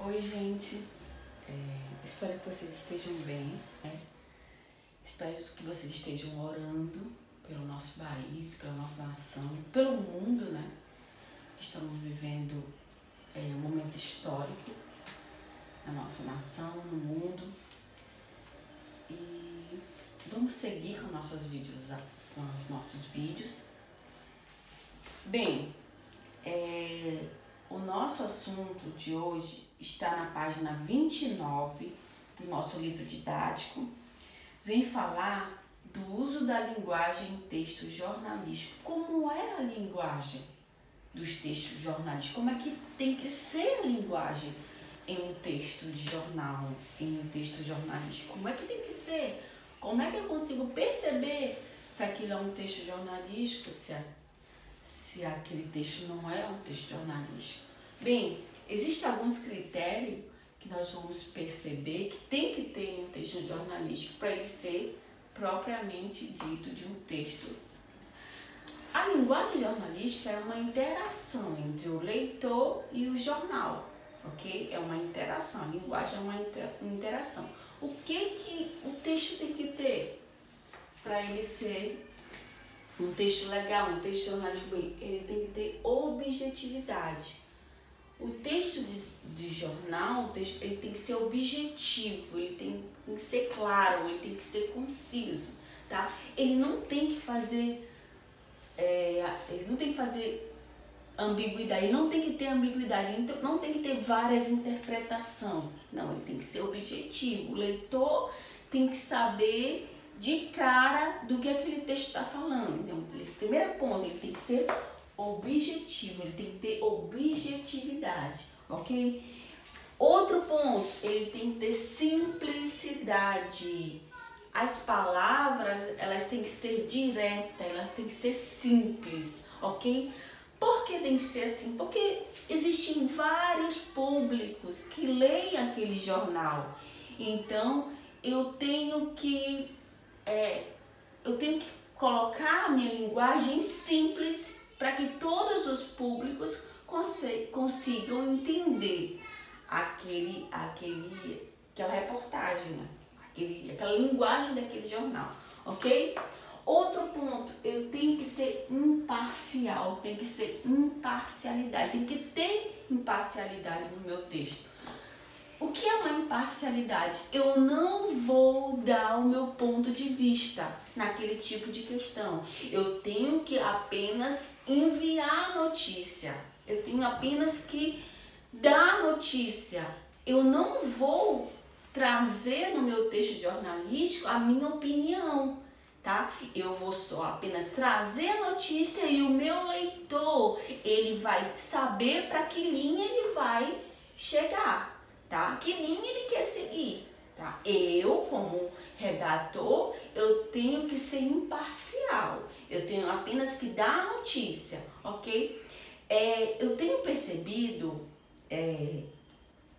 Oi, gente. Espero que vocês estejam bem, né? Espero que vocês estejam orando pelo nosso país, pela nossa nação, pelo mundo, né? Estamos vivendo um momento histórico na nossa nação, no mundo. E vamos seguir com nossos vídeos, Bem, o nosso assunto de hoje está na página 29 do nosso livro didático. Vem falar do uso da linguagem em texto jornalístico. Como é a linguagem dos textos jornalísticos? Como é que tem que ser a linguagem em um texto de jornal, em um texto jornalístico? Como é que tem que ser? Como é que eu consigo perceber se aquilo é um texto jornalístico, se aquele texto não é um texto jornalístico? Bem, existem alguns critérios que nós vamos perceber que tem que ter um texto jornalístico para ele ser propriamente dito de um texto. A linguagem jornalística é uma interação entre o leitor e o jornal, ok? É uma interação, a linguagem é uma interação. O que o texto tem que ter para ele ser um texto legal, um texto jornalístico? Ele tem que ter objetividade. O texto de jornal, ele tem que ser objetivo, ele tem que ser claro, ele tem que ser conciso, tá? Ele não tem que fazer, ambiguidade, ele não tem que ter ambiguidade, ele não tem que ter várias interpretações. Não, ele tem que ser objetivo. O leitor tem que saber de cara do que aquele texto está falando. Então, primeiro ponto, ele tem que ser objetivo, ele tem que ter objetividade, ok? Outro ponto, ele tem que ter simplicidade. As palavras, elas têm que ser diretas, elas têm que ser simples, ok? Por que tem que ser assim? Porque existem vários públicos que leem aquele jornal. Então, eu tenho que colocar a minha linguagem simples para que todos os públicos consigam entender aquela reportagem, né? Aquela linguagem daquele jornal, ok? Outro ponto, eu tenho que ser imparcial, tem que ser imparcialidade, tem que ter imparcialidade no meu texto. O que é uma imparcialidade? Eu não vou dar o meu ponto de vista naquele tipo de questão. Eu tenho que apenas enviar a notícia. Eu tenho apenas que dar a notícia. Eu não vou trazer no meu texto jornalístico a minha opinião, tá? Eu vou só apenas trazer a notícia e o meu leitor, ele vai saber para que linha ele vai chegar. Tá? Que linha ele quer seguir, tá? Eu, como redator, eu tenho que ser imparcial. Eu tenho apenas que dar a notícia, ok? Eu tenho percebido,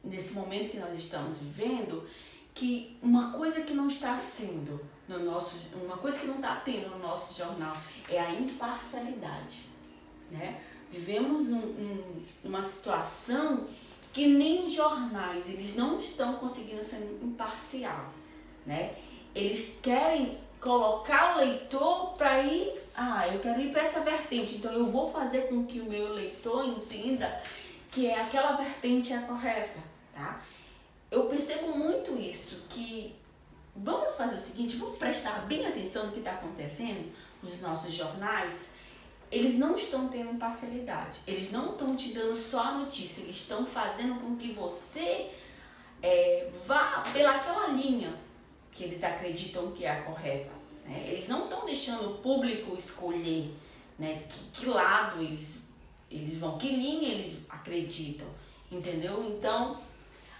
nesse momento que nós estamos vivendo, que uma coisa que não está sendo uma coisa que não está tendo no nosso jornal é a imparcialidade, né? Vivemos numa situação que nem jornais, eles não estão conseguindo ser imparcial, né? Eles querem colocar o leitor para ir, eu quero ir para essa vertente, então eu vou fazer com que o meu leitor entenda que aquela vertente é a correta, tá? Eu percebo muito isso, que vamos fazer o seguinte, vamos prestar bem atenção no que está acontecendo nos nossos jornais. Eles não estão tendo imparcialidade, eles não estão te dando só a notícia, eles estão fazendo com que você vá pelaquela linha que eles acreditam que é a correta, né? Eles não estão deixando o público escolher, né, que lado eles vão, que linha eles acreditam, entendeu? Então,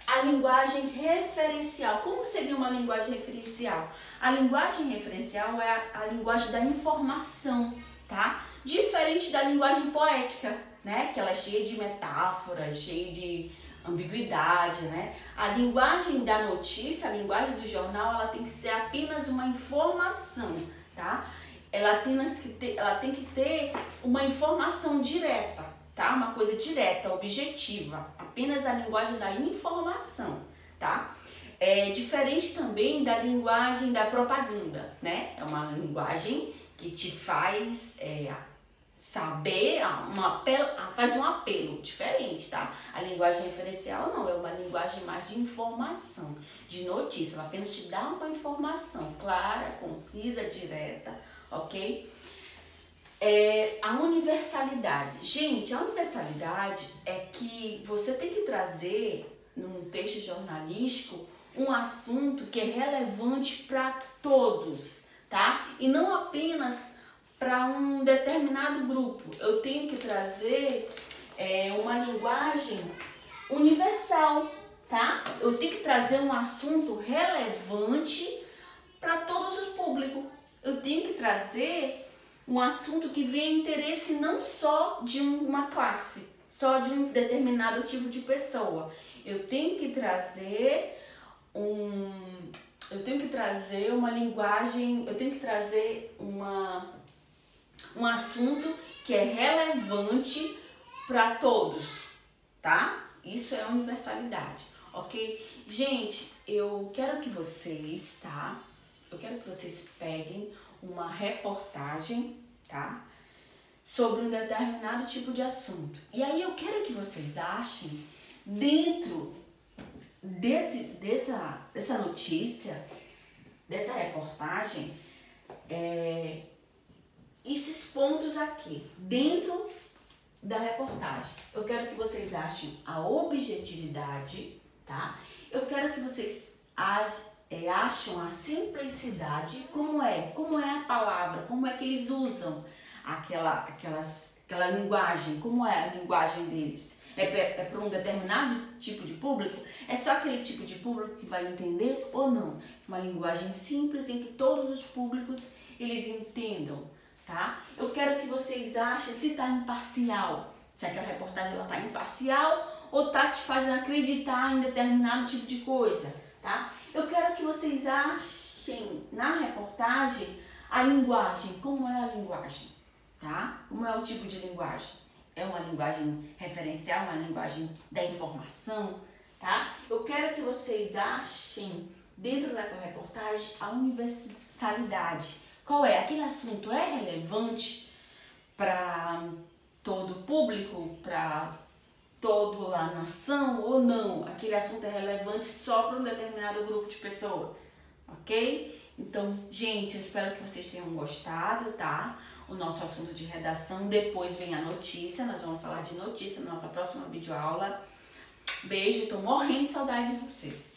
a linguagem referencial. Como seria uma linguagem referencial? A linguagem referencial é a linguagem da informação, tá? Diferente da linguagem poética, né? Que ela é cheia de metáforas, cheia de ambiguidade, né? A linguagem da notícia, a linguagem do jornal, ela tem que ser apenas uma informação, tá? Ela tem que ter uma informação direta, tá? Uma coisa direta, objetiva, apenas a linguagem da informação, tá? É diferente também da linguagem da propaganda, né? É uma linguagem que te faz saber, faz um apelo diferente, tá? A linguagem referencial não, é uma linguagem mais de informação, de notícia, ela apenas te dá uma informação clara, concisa, direta, ok? A universalidade. Gente, a universalidade é que você tem que trazer num texto jornalístico um assunto que é relevante para todos, tá? E não apenas para um determinado grupo. Eu tenho que trazer uma linguagem universal, tá? Eu tenho que trazer um assunto relevante para todos os públicos. Eu tenho que trazer um assunto que venha interesse não só de uma classe, só de um determinado tipo de pessoa. Eu tenho que trazer uma linguagem, eu tenho que trazer um assunto que é relevante para todos, tá? Isso é universalidade, ok? Gente, eu quero que vocês, tá? Eu quero que vocês peguem uma reportagem, tá? Sobre um determinado tipo de assunto. E aí eu quero que vocês achem dentro dessa notícia, dessa reportagem, esses pontos aqui, dentro da reportagem. Eu quero que vocês achem a objetividade, tá? Eu quero que vocês acham a simplicidade, como é a palavra, como é que eles usam aquela linguagem, como é a linguagem deles. É para um determinado tipo de público? É só aquele tipo de público que vai entender ou não? Uma linguagem simples em que todos os públicos eles entendam, tá? Eu quero que vocês achem se está imparcial, se aquela reportagem ela está imparcial ou está te fazendo acreditar em determinado tipo de coisa, tá? Eu quero que vocês achem na reportagem a linguagem, como é a linguagem, tá? Como é o tipo de linguagem? É uma linguagem referencial, uma linguagem da informação, tá? Eu quero que vocês achem dentro daquela reportagem a universalidade. Qual é? Aquele assunto é relevante para todo o público, para toda a nação ou não? Aquele assunto é relevante só para um determinado grupo de pessoas, ok? Então, gente, eu espero que vocês tenham gostado, tá? O nosso assunto de redação, depois vem a notícia, nós vamos falar de notícia na nossa próxima videoaula. Beijo, tô morrendo de saudade de vocês.